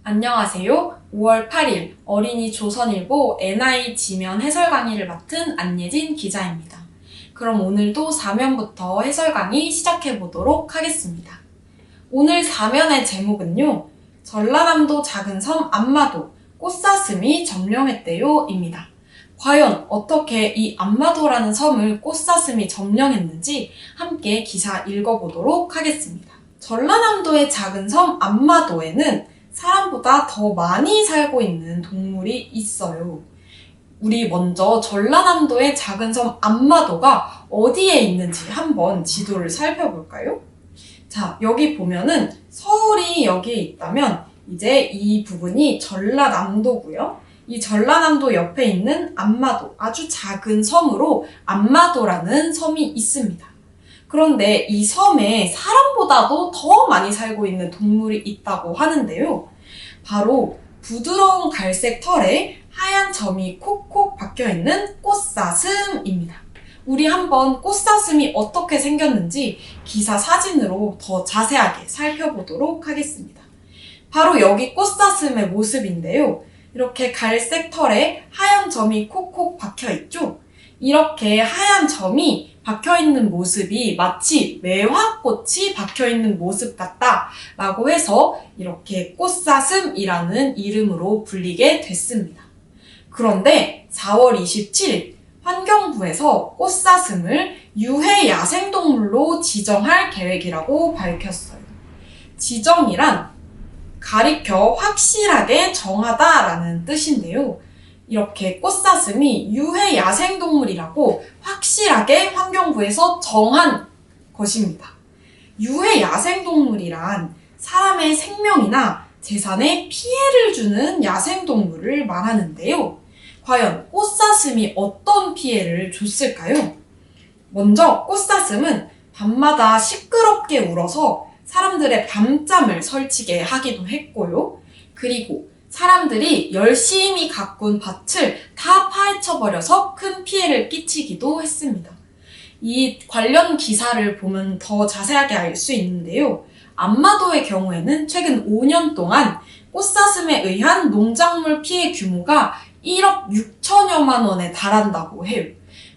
안녕하세요. 5월 8일 어린이 조선일보 NI 지면 해설 강의를 맡은 안예진 기자입니다. 그럼 오늘도 4면부터 해설 강의 시작해 보도록 하겠습니다. 오늘 4면의 제목은요. 전라남도 작은 섬 안마도 꽃사슴이 점령했대요 입니다. 과연 어떻게 이 안마도라는 섬을 꽃사슴이 점령했는지 함께 기사 읽어보도록 하겠습니다. 전라남도의 작은 섬 안마도에는 사람보다 더 많이 살고 있는 동물이 있어요. 우리 먼저 전라남도의 작은 섬 안마도가 어디에 있는지 한번 지도를 살펴볼까요? 자, 여기 보면은 서울이 여기에 있다면 이제 이 부분이 전라남도고요. 이 전라남도 옆에 있는 안마도, 아주 작은 섬으로 안마도라는 섬이 있습니다. 그런데 이 섬에 사람보다도 더 많이 살고 있는 동물이 있다고 하는데요. 바로 부드러운 갈색 털에 하얀 점이 콕콕 박혀있는 꽃사슴입니다. 우리 한번 꽃사슴이 어떻게 생겼는지 기사 사진으로 더 자세하게 살펴보도록 하겠습니다. 바로 여기 꽃사슴의 모습인데요. 이렇게 갈색 털에 하얀 점이 콕콕 박혀있죠? 이렇게 하얀 점이 박혀있는 모습이 마치 매화꽃이 박혀있는 모습 같다 라고 해서 이렇게 꽃사슴이라는 이름으로 불리게 됐습니다. 그런데 4월 27일 환경부에서 꽃사슴을 유해 야생동물로 지정할 계획이라고 밝혔어요. 지정이란 가리켜 확실하게 정하다라는 뜻인데요. 이렇게 꽃사슴이 유해 야생동물이라고 확실하게 환경부에서 정한 것입니다. 유해 야생동물이란 사람의 생명이나 재산에 피해를 주는 야생동물을 말하는데요. 과연 꽃사슴이 어떤 피해를 줬을까요? 먼저 꽃사슴은 밤마다 시끄럽게 울어서 사람들의 밤잠을 설치게 하기도 했고요. 그리고 사람들이 열심히 가꾼 밭을 다 파헤쳐버려서 큰 피해를 끼치기도 했습니다. 이 관련 기사를 보면 더 자세하게 알 수 있는데요. 안마도의 경우에는 최근 5년 동안 꽃사슴에 의한 농작물 피해 규모가 1억 6천여만 원에 달한다고 해요.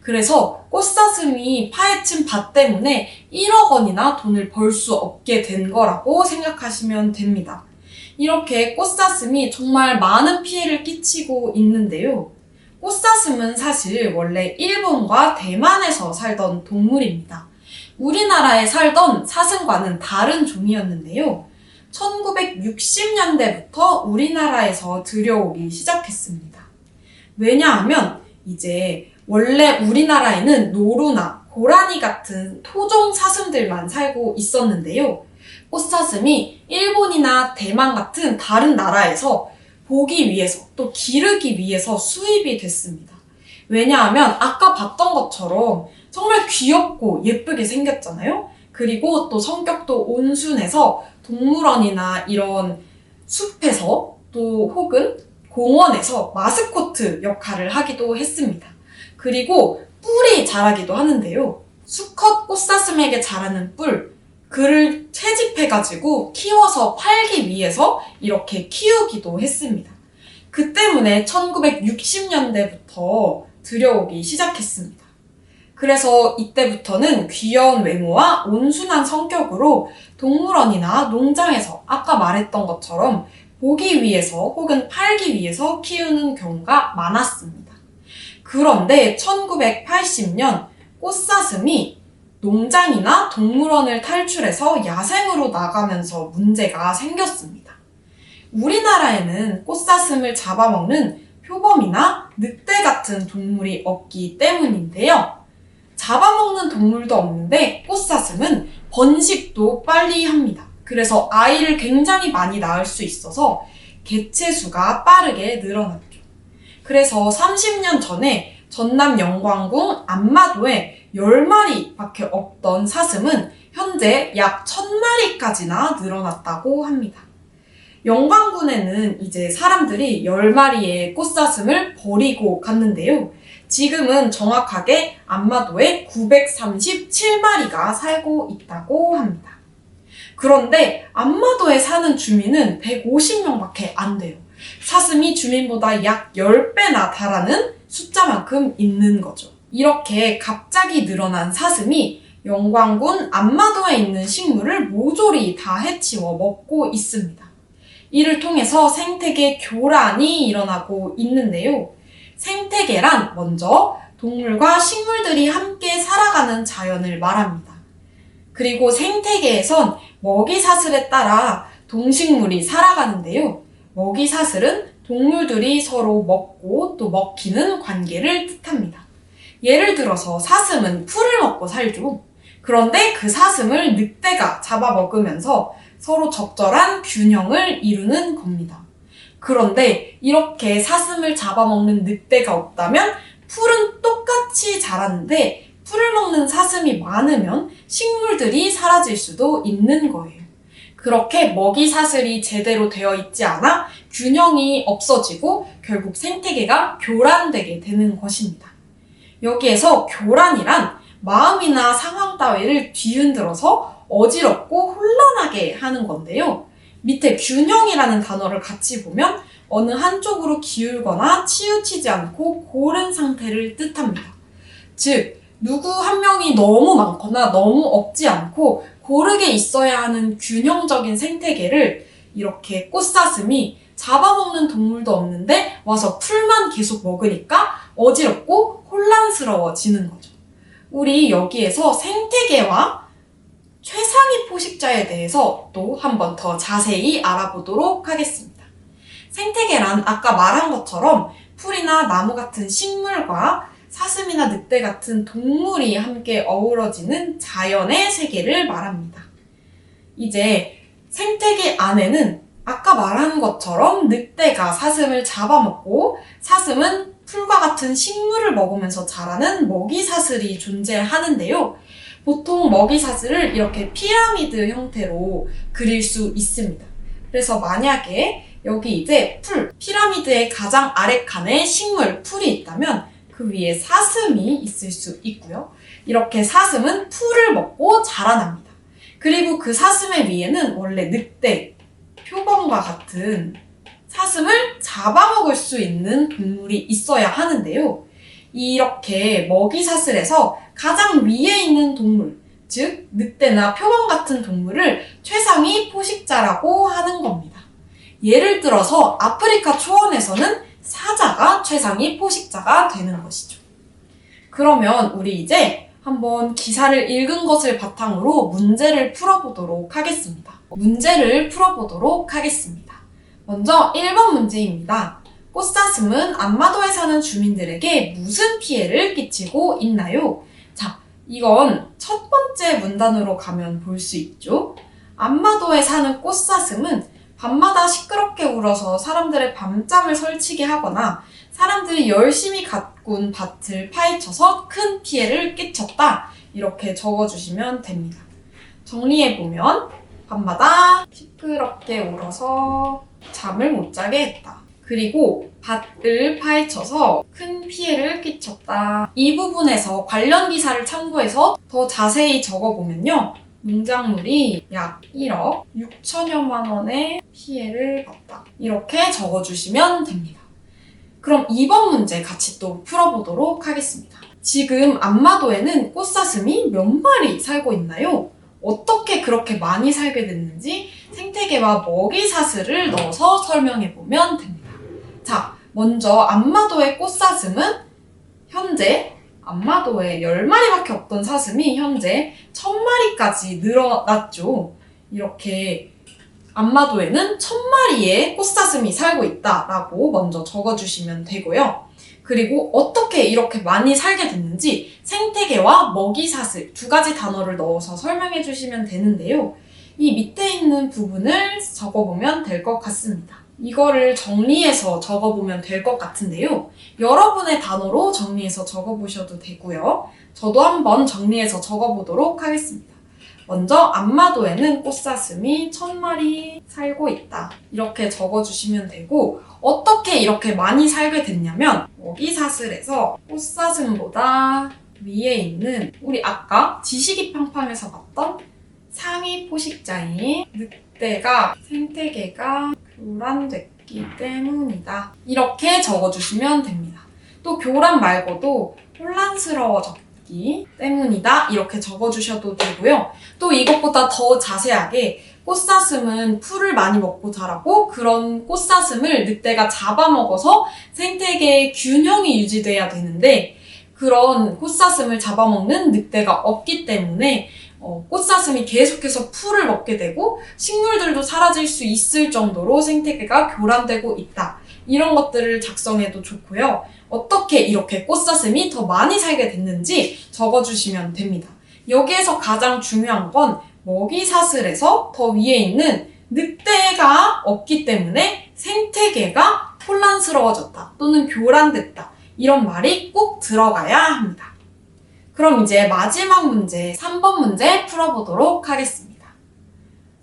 그래서 꽃사슴이 파헤친 밭 때문에 1억 원이나 돈을 벌 수 없게 된 거라고 생각하시면 됩니다. 이렇게 꽃사슴이 정말 많은 피해를 끼치고 있는데요. 꽃사슴은 사실 원래 일본과 대만에서 살던 동물입니다. 우리나라에 살던 사슴과는 다른 종이었는데요. 1960년대부터 우리나라에서 들여오기 시작했습니다. 왜냐하면 이제 원래 우리나라에는 노루나 고라니 같은 토종 사슴들만 살고 있었는데요. 꽃사슴이 일본이나 대만 같은 다른 나라에서 보기 위해서 또 기르기 위해서 수입이 됐습니다. 왜냐하면 아까 봤던 것처럼 정말 귀엽고 예쁘게 생겼잖아요. 그리고 또 성격도 온순해서 동물원이나 이런 숲에서 또 혹은 공원에서 마스코트 역할을 하기도 했습니다. 그리고 뿔이 자라기도 하는데요. 수컷 꽃사슴에게 자라는 뿔, 그를 채집해가지고 키워서 팔기 위해서 이렇게 키우기도 했습니다. 그 때문에 1960년대부터 들여오기 시작했습니다. 그래서 이때부터는 귀여운 외모와 온순한 성격으로 동물원이나 농장에서 아까 말했던 것처럼 보기 위해서 혹은 팔기 위해서 키우는 경우가 많았습니다. 그런데 1980년 꽃사슴이 농장이나 동물원을 탈출해서 야생으로 나가면서 문제가 생겼습니다. 우리나라에는 꽃사슴을 잡아먹는 표범이나 늑대 같은 동물이 없기 때문인데요. 잡아먹는 동물도 없는데 꽃사슴은 번식도 빨리 합니다. 그래서 아이를 굉장히 많이 낳을 수 있어서 개체수가 빠르게 늘어났죠. 그래서 30년 전에 전남 영광군 안마도에 10마리밖에 없던 사슴은 현재 약 1000마리까지나 늘어났다고 합니다. 영광군에는 이제 사람들이 10마리의 꽃사슴을 버리고 갔는데요. 지금은 정확하게 안마도에 937마리가 살고 있다고 합니다. 그런데 안마도에 사는 주민은 150명밖에 안 돼요. 사슴이 주민보다 약 10배나 달하는 숫자만큼 있는 거죠. 이렇게 갑자기 늘어난 사슴이 영광군 안마도에 있는 식물을 모조리 다 해치워 먹고 있습니다. 이를 통해서 생태계 교란이 일어나고 있는데요. 생태계란 먼저 동물과 식물들이 함께 살아가는 자연을 말합니다. 그리고 생태계에선 먹이사슬에 따라 동식물이 살아가는데요. 먹이사슬은 동물들이 서로 먹고 또 먹히는 관계를 뜻합니다. 예를 들어서 사슴은 풀을 먹고 살죠. 그런데 그 사슴을 늑대가 잡아먹으면서 서로 적절한 균형을 이루는 겁니다. 그런데 이렇게 사슴을 잡아먹는 늑대가 없다면 풀은 똑같이 자라는데 풀을 먹는 사슴이 많으면 식물들이 사라질 수도 있는 거예요. 그렇게 먹이사슬이 제대로 되어 있지 않아 균형이 없어지고 결국 생태계가 교란되게 되는 것입니다. 여기에서 교란이란 마음이나 상황 따위를 뒤흔들어서 어지럽고 혼란하게 하는 건데요. 밑에 균형이라는 단어를 같이 보면 어느 한쪽으로 기울거나 치우치지 않고 고른 상태를 뜻합니다. 즉, 누구 한 명이 너무 많거나 너무 없지 않고 고르게 있어야 하는 균형적인 생태계를 이렇게 꽃사슴이 잡아먹는 동물도 없는데 와서 풀만 계속 먹으니까 어지럽고 혼란스러워지는 거죠. 우리 여기에서 생태계와 최상위 포식자에 대해서 또 한 번 더 자세히 알아보도록 하겠습니다. 생태계란 아까 말한 것처럼 풀이나 나무 같은 식물과 사슴이나 늑대 같은 동물이 함께 어우러지는 자연의 세계를 말합니다. 이제 생태계 안에는 아까 말한 것처럼 늑대가 사슴을 잡아먹고 사슴은 풀과 같은 식물을 먹으면서 자라는 먹이사슬이 존재하는데요. 보통 먹이사슬을 이렇게 피라미드 형태로 그릴 수 있습니다. 그래서 만약에 여기 이제 피라미드의 가장 아래 칸에 식물, 풀이 있다면 그 위에 사슴이 있을 수 있고요. 이렇게 사슴은 풀을 먹고 자라납니다. 그리고 그 사슴의 위에는 원래 늑대, 표범과 같은 사슴을 잡아먹을 수 있는 동물이 있어야 하는데요. 이렇게 먹이사슬에서 가장 위에 있는 동물, 즉 늑대나 표범 같은 동물을 최상위 포식자라고 하는 겁니다. 예를 들어서 아프리카 초원에서는 사자가 최상위 포식자가 되는 것이죠. 그러면 우리 이제 한번 기사를 읽은 것을 바탕으로 문제를 풀어보도록 하겠습니다. 먼저 1번 문제입니다. 꽃사슴은 안마도에 사는 주민들에게 무슨 피해를 끼치고 있나요? 자, 이건 첫 번째 문단으로 가면 볼 수 있죠. 안마도에 사는 꽃사슴은 밤마다 시끄럽게 울어서 사람들의 밤잠을 설치게 하거나 사람들이 열심히 가꾼 밭을 파헤쳐서 큰 피해를 끼쳤다. 이렇게 적어주시면 됩니다. 정리해보면 밤마다 시끄럽게 울어서 잠을 못 자게 했다. 그리고 밭을 파헤쳐서 큰 피해를 끼쳤다. 이 부분에서 관련 기사를 참고해서 더 자세히 적어보면요. 농작물이 약 1억 6천여만 원의 피해를 봤다. 이렇게 적어주시면 됩니다. 그럼 2번 문제 같이 또 풀어보도록 하겠습니다. 지금 안마도에는 꽃사슴이 몇 마리 살고 있나요? 어떻게 그렇게 많이 살게 됐는지 생태계와 먹이사슬을 넣어서 설명해보면 됩니다. 자, 먼저 안마도의 꽃사슴은 현재 안마도에 10마리밖에 없던 사슴이 현재 1000마리까지 늘어났죠. 이렇게 안마도에는 1000마리의 꽃사슴이 살고 있다라고 먼저 적어주시면 되고요. 그리고 어떻게 이렇게 많이 살게 됐는지 생태계와 먹이사슬 두 가지 단어를 넣어서 설명해 주시면 되는데요. 이 밑에 있는 부분을 적어보면 될 것 같습니다. 이거를 정리해서 적어보면 될 것 같은데요. 여러분의 단어로 정리해서 적어보셔도 되고요. 저도 한번 정리해서 적어보도록 하겠습니다. 먼저 안마도에는 꽃사슴이 1000마리 살고 있다. 이렇게 적어주시면 되고 어떻게 이렇게 많이 살게 됐냐면 먹이사슬에서 꽃사슴보다 위에 있는 우리 아까 지식이 팡팡에서 봤던 상위 포식자인 늑대가 생태계가 교란됐기 때문이다. 이렇게 적어주시면 됩니다. 또 교란 말고도 혼란스러워졌기 때문이다. 이렇게 적어주셔도 되고요. 또 이것보다 더 자세하게 꽃사슴은 풀을 많이 먹고 자라고 그런 꽃사슴을 늑대가 잡아먹어서 생태계의 균형이 유지돼야 되는데 그런 꽃사슴을 잡아먹는 늑대가 없기 때문에 꽃사슴이 계속해서 풀을 먹게 되고 식물들도 사라질 수 있을 정도로 생태계가 교란되고 있다. 이런 것들을 작성해도 좋고요. 어떻게 이렇게 꽃사슴이 더 많이 살게 됐는지 적어주시면 됩니다. 여기에서 가장 중요한 건 먹이사슬에서 더 위에 있는 늑대가 없기 때문에 생태계가 혼란스러워졌다 또는 교란됐다 이런 말이 꼭 들어가야 합니다. 그럼 이제 마지막 문제 3번 문제 풀어보도록 하겠습니다.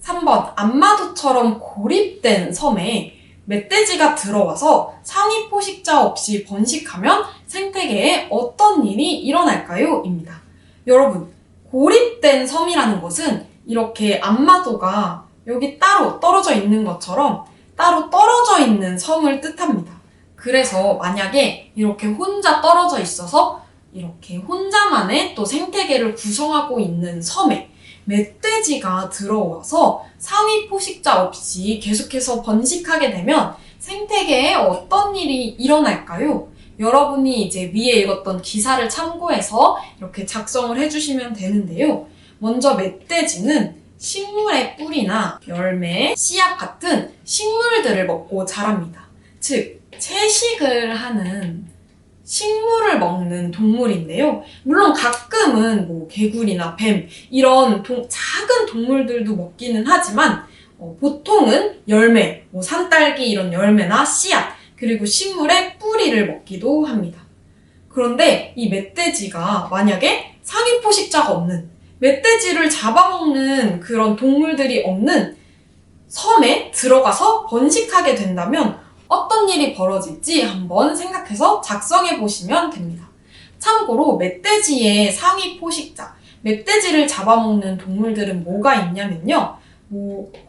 3번 암마도처럼 고립된 섬에 멧돼지가 들어와서 상위 포식자 없이 번식하면 생태계에 어떤 일이 일어날까요? 입니다. 여러분, 고립된 섬이라는 것은 이렇게 암마도가 여기 따로 떨어져 있는 것처럼 따로 떨어져 있는 섬을 뜻합니다. 그래서 만약에 이렇게 혼자 떨어져 있어서 이렇게 혼자만의 또 생태계를 구성하고 있는 섬에 멧돼지가 들어와서 상위 포식자 없이 계속해서 번식하게 되면 생태계에 어떤 일이 일어날까요? 여러분이 이제 위에 읽었던 기사를 참고해서 이렇게 작성을 해주시면 되는데요. 먼저 멧돼지는 식물의 뿌리나 열매, 씨앗 같은 식물들을 먹고 자랍니다. 즉, 채식을 하는 식물을 먹는 동물인데요. 물론 가끔은 뭐 개구리나 뱀 이런 작은 동물들도 먹기는 하지만 보통은 열매, 뭐 산딸기 이런 열매나 씨앗 그리고 식물의 뿌리를 먹기도 합니다. 그런데 이 멧돼지가 만약에 상위 포식자가 없는 멧돼지를 잡아먹는 그런 동물들이 없는 섬에 들어가서 번식하게 된다면 어떤 일이 벌어질지 한번 생각해서 작성해 보시면 됩니다. 참고로 멧돼지의 상위 포식자, 멧돼지를 잡아먹는 동물들은 뭐가 있냐면요.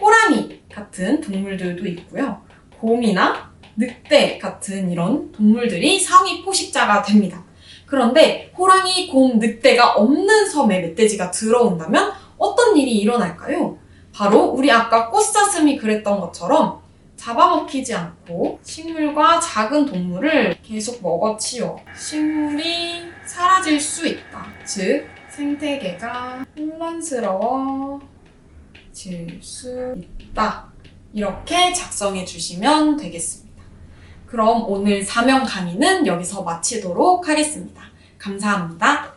호랑이 같은 동물들도 있고요. 곰이나 늑대 같은 이런 동물들이 상위 포식자가 됩니다. 그런데 호랑이, 곰, 늑대가 없는 섬에 멧돼지가 들어온다면 어떤 일이 일어날까요? 바로 우리 아까 꽃사슴이 그랬던 것처럼 잡아먹히지 않고 식물과 작은 동물을 계속 먹어치워 식물이 사라질 수 있다. 즉, 생태계가 혼란스러워질 수 있다. 이렇게 작성해 주시면 되겠습니다. 그럼 오늘 4명 강의는 여기서 마치도록 하겠습니다. 감사합니다.